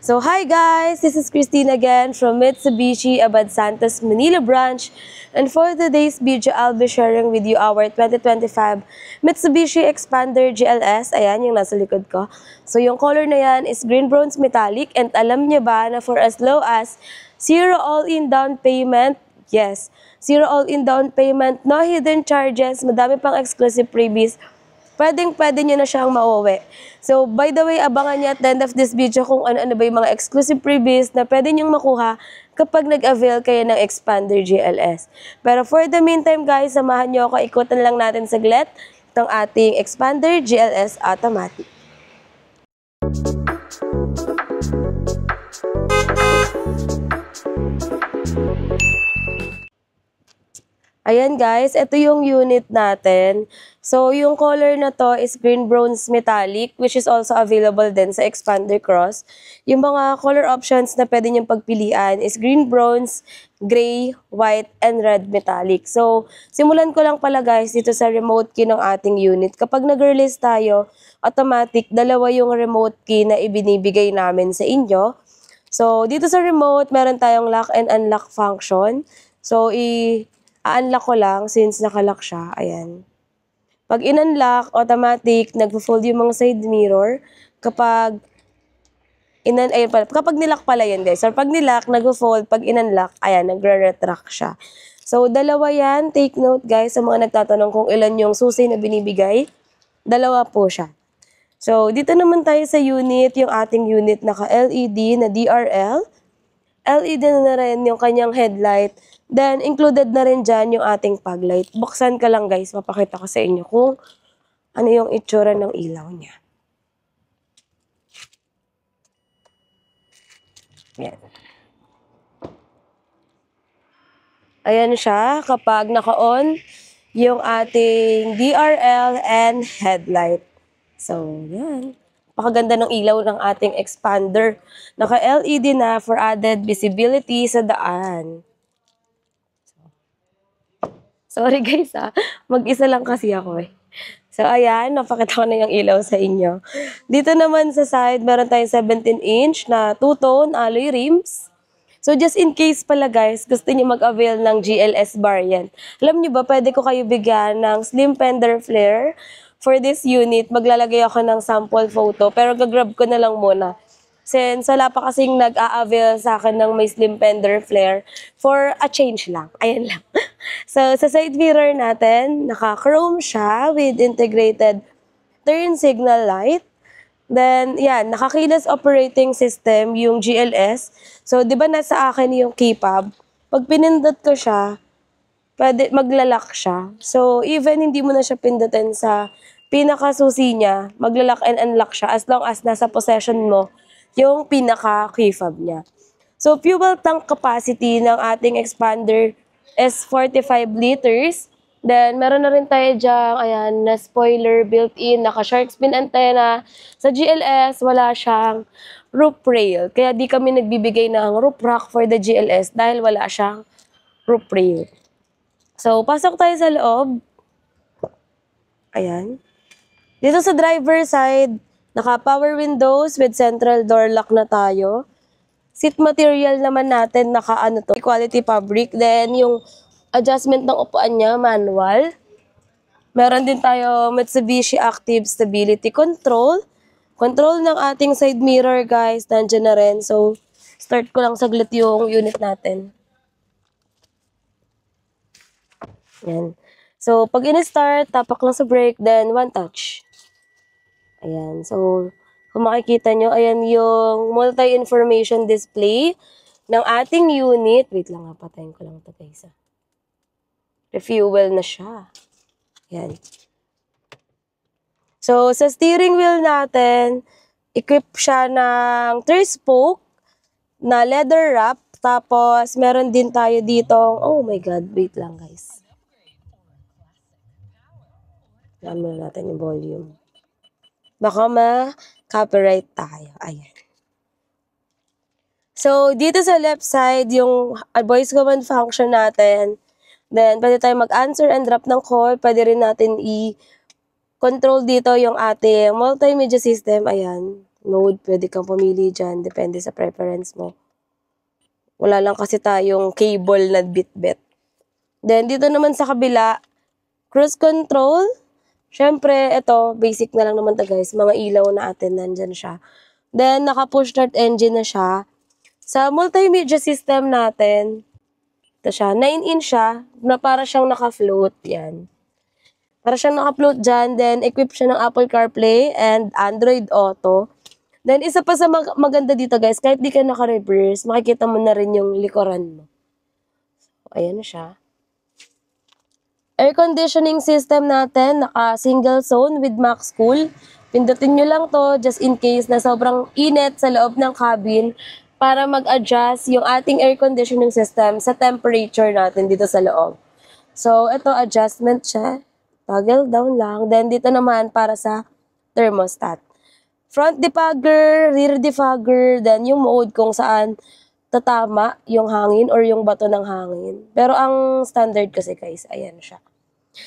So hi guys, this is Christine again from Mitsubishi Abad Santos Manila branch, and for today's video I'll be sharing with you our 2025 Mitsubishi Expander GLS. Ayan yung nasa likod ko. So yung color na yan is green bronze metallic, and alam niyo ba na for as low as 0 all-in down payment, yes, 0 all-in down payment, no hidden charges, madami pang exclusive freebies, pwede nyo na siyang mauwi. So, by the way, abangan niyo at the end of this video kung ano-ano ba yung mga exclusive freebies na pwede nyong makuha kapag nag-avail kayo ng Expander GLS. Pero for the meantime, guys, samahan nyo ako, ikutan lang natin saglit itong ating Expander GLS Automatic. Ayan guys, ito yung unit natin. So, yung color na to is green bronze metallic, which is also available din sa Expander Cross. Yung mga color options na pwede niyong pagpilian is green bronze, gray, white, and red metallic. So, simulan ko lang pala guys dito sa remote key ng ating unit. Kapag nag-release tayo, automatic, dalawa yung remote key na ibinibigay namin sa inyo. So, dito sa remote, meron tayong lock and unlock function. So, i-unlock ko lang since nakalock siya. Ayan. Pag in-unlock, automatic, nagpo-fold yung mga side mirror. Kapag nilock pala yan, guys. Or pag nilock, nagpo-fold. Pag in-unlock, ayan, nagre-retract siya. So, dalawa yan. Take note, guys, sa mga nagtatanong kung ilan yung susi na binibigay. Dalawa po siya. So, dito naman tayo sa unit. Yung ating unit naka-LED na DRL. LED na rin yung kanyang headlight. Then, included na rin dyan yung ating fog light. Buksan ka lang guys, mapakita ko sa inyo kung ano yung itsura ng ilaw niya. Yan. Ayan siya kapag naka-on yung ating DRL and headlight. So, yan. Pakaganda ng ilaw ng ating Expander. Naka-LED na for added visibility sa daan. Sorry guys mag-isa lang kasi ako eh. So ayan, napakita ko na yung ilaw sa inyo. Dito naman sa side, meron tayong 17-inch na two-tone alloy rims. So just in case pala guys, gusto niyo mag-avail ng GLS variant. Alam niyo ba, pwede ko kayo bigyan ng slim fender flare. For this unit, maglalagay ako ng sample photo, pero gagrab ko na lang muna. Since wala pa kasing nag-a-avail sa akin ng may slim fender flare, for a change lang. Ayan lang. So, sa side mirror natin, naka-chrome siya with integrated turn signal light. Then, yan, naka-keyless operating system yung GLS. So, di ba nasa akin yung keypad? Pag pinindot ko siya, pwede maglalak siya. So, even hindi mo na siya pindutin sa pinaka-susi niya, maglalak and unlock siya as long as nasa possession mo yung pinaka-key fob niya. So, fuel tank capacity ng ating Expander is 45 liters. Then, meron na rin tayo dyan, ayan, na spoiler built-in, naka-shark fin antenna. Sa GLS, wala siyang roof rail. Kaya di kami nagbibigay ng roof rack for the GLS dahil wala siyang roof rail. So, pasok tayo sa loob. Ayan. Dito sa driver side, naka-power windows with central door lock na tayo. Seat material naman natin, quality fabric. Then, yung adjustment ng upuan niya, manual. Meron din tayo Mitsubishi Active Stability Control. Control ng ating side mirror, guys, nandiyan na rin. So, start ko lang saglit yung unit natin. Yan. So, pag in-start, tapak lang sa brake, then one touch. Ayan. So, kung makikita nyo, ayan yung multi-information display ng ating unit. Wait lang, patayin ko lang ito guys. Refuel na siya. Ayan. So, sa steering wheel natin, equip siya ng 3-spoke na leather wrap. Tapos, meron din tayo dito. Oh my God, wait lang guys. Alam na natin yung volume. Baka ma-copyright tayo. Ayan. So, dito sa left side, yung voice command function natin. Then, pwede tayo mag-answer and drop ng call. Pwede rin natin i-control dito yung ating multimedia system. Ayan. mode. Pwede kang pumili dyan. Depende sa preference mo. Wala lang kasi tayong cable na bit-bit. Then, dito naman sa kabila, cruise control. Syempre, ito, basic na lang naman to guys. Mga ilaw natin, nandyan siya. Then, naka-push start engine na siya. Sa multimedia system natin, ito siya, 9-inch siya, na para siyang naka-float. Yan. Para siyang naka-float dyan. Then, equipped siya ng Apple CarPlay and Android Auto. Then, isa pa sa maganda dito guys, kahit di ka naka-reverse, makikita mo na rin yung likuran mo. So, ayan na siya. Air conditioning system natin, naka-single zone with max cool. Pindutin nyo lang to just in case na sobrang init sa loob ng cabin para mag-adjust yung ating air conditioning system sa temperature natin dito sa loob. So, ito adjustment siya. Toggle down lang. Then, dito naman para sa thermostat. Front defogger, rear defogger, then yung mode kung saan tatama yung hangin or yung bato ng hangin. Pero ang standard kasi guys, ayan siya.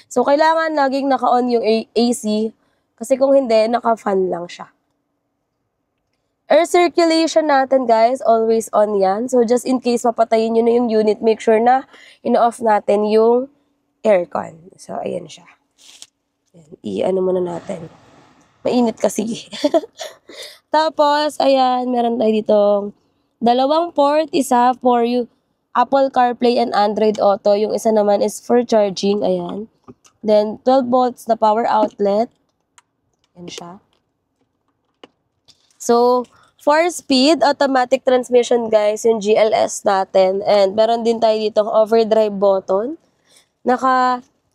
So, kailangan laging naka-on yung AC kasi kung hindi, naka-fan lang siya. Air circulation natin guys, always on yan. So, just in case mapatayin nyo na yung unit, make sure na ino-off natin yung aircon. So, ayan siya. I-ano muna natin. Mainit kasi. Tapos, ayan, meron tayo ditong dalawang port, isa for you Apple CarPlay and Android Auto. Yung isa naman is for charging, ayan. Then, 12 volts na power outlet. Ayan siya. So, 4-speed automatic transmission guys, yung GLS natin. And meron din tayo ditong overdrive button.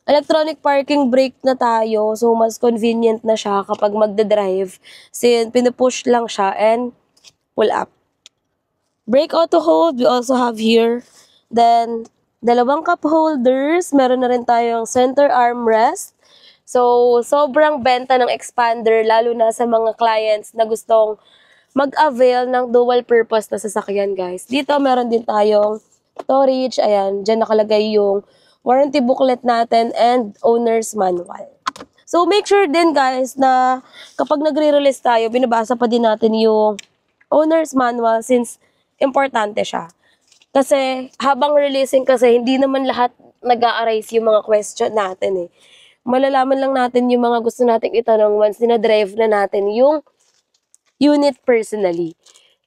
Electronic parking brake na tayo. So, mas convenient na siya kapag magdadrive. Since pinupush lang siya and pull up. Brake auto hold, we also have here. Then, dalawang cup holders. Meron na rin tayong center armrest. So, sobrang benta ng expander, lalo na sa mga clients na gustong mag-avail ng dual purpose na sasakyan, guys. Dito, meron din tayong storage. Ayan, dyan nakalagay yung warranty booklet natin and owner's manual. So, make sure din, guys, na kapag nagre-release tayo, binabasa pa din natin yung owner's manual since importante siya. Kasi, habang releasing kasi, hindi naman lahat nag-a-arise yung mga question natin eh. Malalaman lang natin yung mga gusto nating itanong once dinadrive na natin yung unit personally.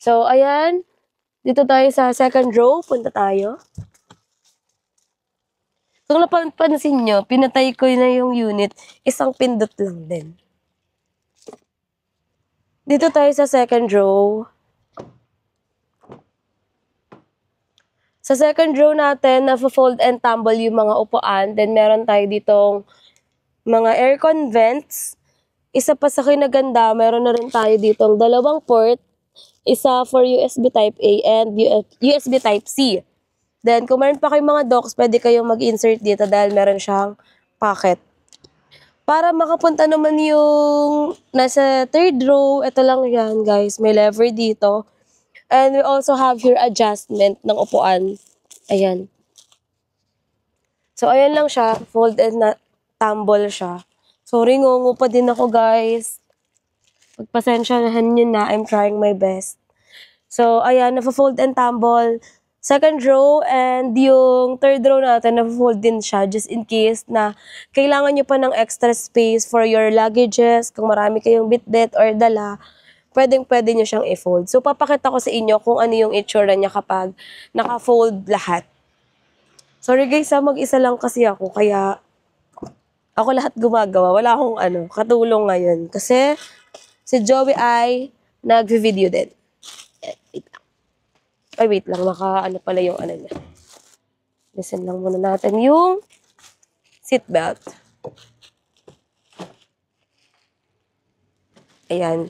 So, ayan. Dito tayo sa second row. Punta tayo. Kung napansin nyo, pinatay ko na yung unit. Isang pindot lang din. Dito tayo sa second row. Sa second row natin, na-fold and tumble yung mga upuan. Then, meron tayo ditong mga aircon vents. Isa pa sa kinaganda, meron na rin tayo ditong dalawang port. Isa for USB Type-A and USB Type-C. Then, kung meron pa kayong mga docks, pwede kayong mag-insert dito dahil meron siyang pocket. Para makapunta naman yung nasa third row, ito lang yan, guys. May lever dito. And we also have here adjustment ng upuan. Ayan. So, ayan lang siya. Fold and tumble siya. Sorry, ngungu pa din ako, guys. Pagpasensyahan nyo na. I'm trying my best. So, ayan. Nafa-fold and tumble. Second row and yung third row natin, na-fold din siya just in case na kailangan nyo pa ng extra space for your luggages. Kung marami kayong bit-bit or dala, pwedeng-pwede nyo siyang i-fold. So, papakita ko sa inyo kung ano yung itsura niya kapag naka-fold lahat. Sorry guys, mag-isa lang kasi ako, kaya ako lahat gumagawa. Wala akong katulong ngayon. Kasi si Joey ay nag-video din. Wait lang, pala yung niya. Listen lang muna natin yung seatbelt. Ayan.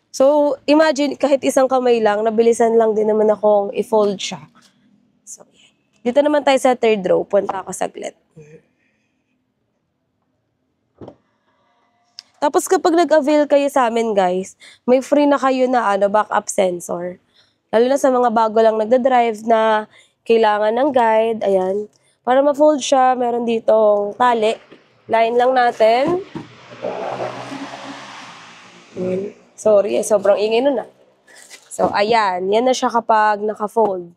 So, imagine, kahit isang kamay lang, nabilisan lang din naman akong i-fold siya. So, yan. Dito naman tayo sa third row. Punta ako saglit. Tapos kapag nag-avail kayo sa amin, guys, may free na kayo na backup sensor. Lalo na sa mga bago lang nagda-drive na kailangan ng guide. Ayan. Para ma-fold siya, meron ditong tali. Line lang natin. Ayan. Sorry, sobrang ingay nun So, ayan. Yan na siya kapag naka-fold.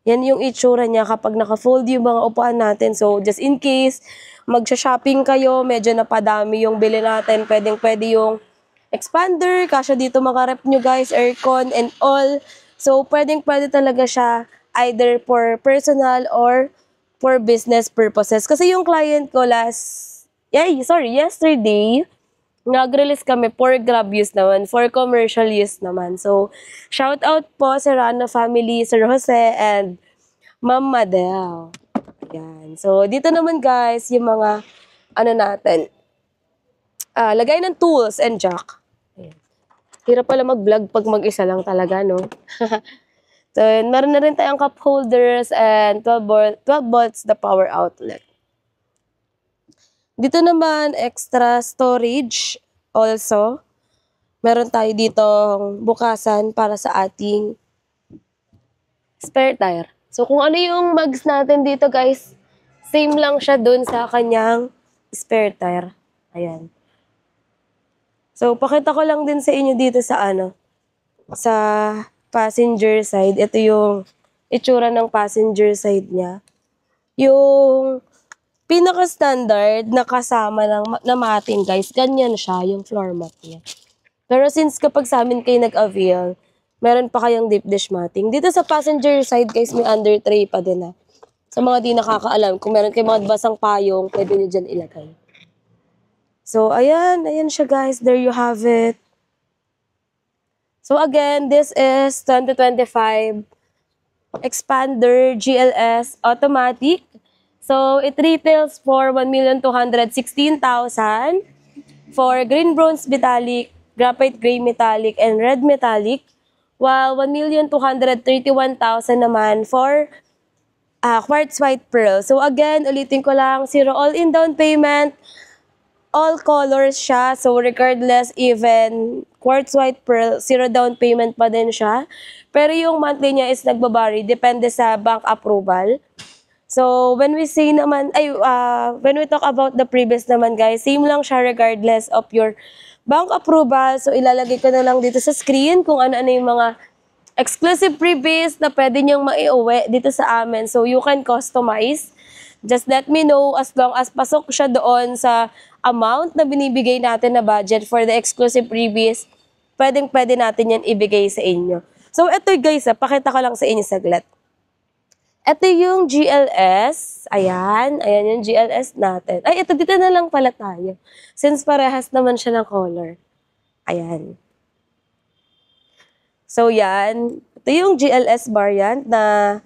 Yan yung itsura niya kapag naka-fold yung mga upuan natin. So, just in case, magsha-shopping kayo, medyo napadami yung bili natin, pwedeng-pwede yung expander, kasya dito mga rep nyo guys, aircon and all. So, pwedeng-pwede talaga siya either for personal or for business purposes. Kasi yung client ko yesterday, nag-release kami for grab use naman, for commercial use naman. So, shout out po sa Rana family, Sir Jose and Ma'am Madel. Yan. So, dito naman guys, yung mga, natin, lagay ng tools and jack. Ayan. Hirap pala mag-vlog pag mag-isa lang talaga, no? So, meron na rin tayong cup holders and 12 volts the power outlet. Dito naman, extra storage also. Meron tayo ditong bukasan para sa ating spare tire. So, kung ano yung mugs natin dito, guys, same lang siya dun sa kanyang spare tire. Ayan. So, pakita ko lang din sa inyo dito sa sa passenger side. Ito yung itsura ng passenger side niya. Yung pinaka-standard na kasama na matting, guys, ganyan siya, yung floor mat niya. Pero since kapag sa amin kayo nag-avail, meron pa kayong deep dish matting. Dito sa passenger side, guys, may under tray pa din Sa mga di nakakaalam, kung meron kayong mga basang payong, pwede nyo dyan ilagay. So, ayan siya, guys. There you have it. So, again, this is 2025 Expander GLS Automatic. So, it retails for 1,216,000 for green bronze metallic, graphite gray metallic, and red metallic. While 1,231,000 naman for quartz white pearl. So, again, ulitin ko lang, zero all-in down payment, all colors siya. So, regardless, even quartz white pearl, zero down payment pa din siya. Pero yung monthly niya is nagbabari, depende sa bank approval. So, when we talk about the previous naman, guys, same lang siya regardless of your bank approval. So, ilalagay ko na lang dito sa screen kung ano-ano yung mga exclusive freebies na pwede niyong maiuwi dito sa amin. So, you can customize. Just let me know as long as pasok siya doon sa amount na binibigay natin na budget for the exclusive freebies, pwedeng-pwede natin yan ibigay sa inyo. So, ito guys, pakita ko lang sa inyo saglit. Ito yung GLS. Ayan yung GLS natin. Ay, ito dito na lang pala tayo. Since parehas naman siya ng color. Ayan. So, yan. Ito yung GLS variant na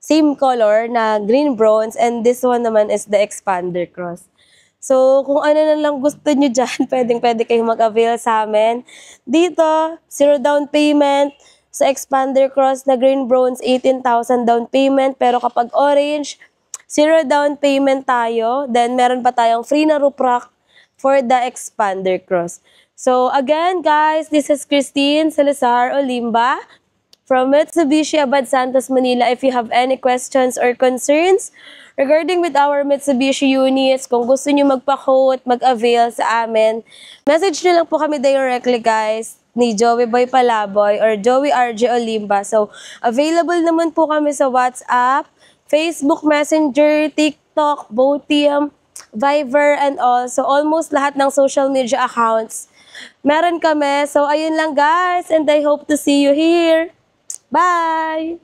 same color na green bronze. And this one naman is the Expander Cross. So, kung ano na lang gusto nyo dyan, pwedeng-pwede kayong mag-avail sa amin. Dito, zero down payment. Sa Expander Cross na green bronze, 18,000 down payment. Pero kapag orange, zero down payment tayo. Then, meron pa tayong free na roof rack for the Expander Cross. So, again, guys, this is Christine Salazar Olimba from Mitsubishi Abad Santos, Manila. If you have any questions or concerns regarding with our Mitsubishi units, kung gusto nyo magpa-quote, mag-avail sa amin, message nyo lang po kami directly, guys, ni Joey Boy Palaboy or Joey RJ Olimba. So, available naman po kami sa WhatsApp, Facebook Messenger, TikTok, Botium, Viber, and all. So, almost lahat ng social media accounts meron kami. So, ayun lang guys, and I hope to see you here. Bye!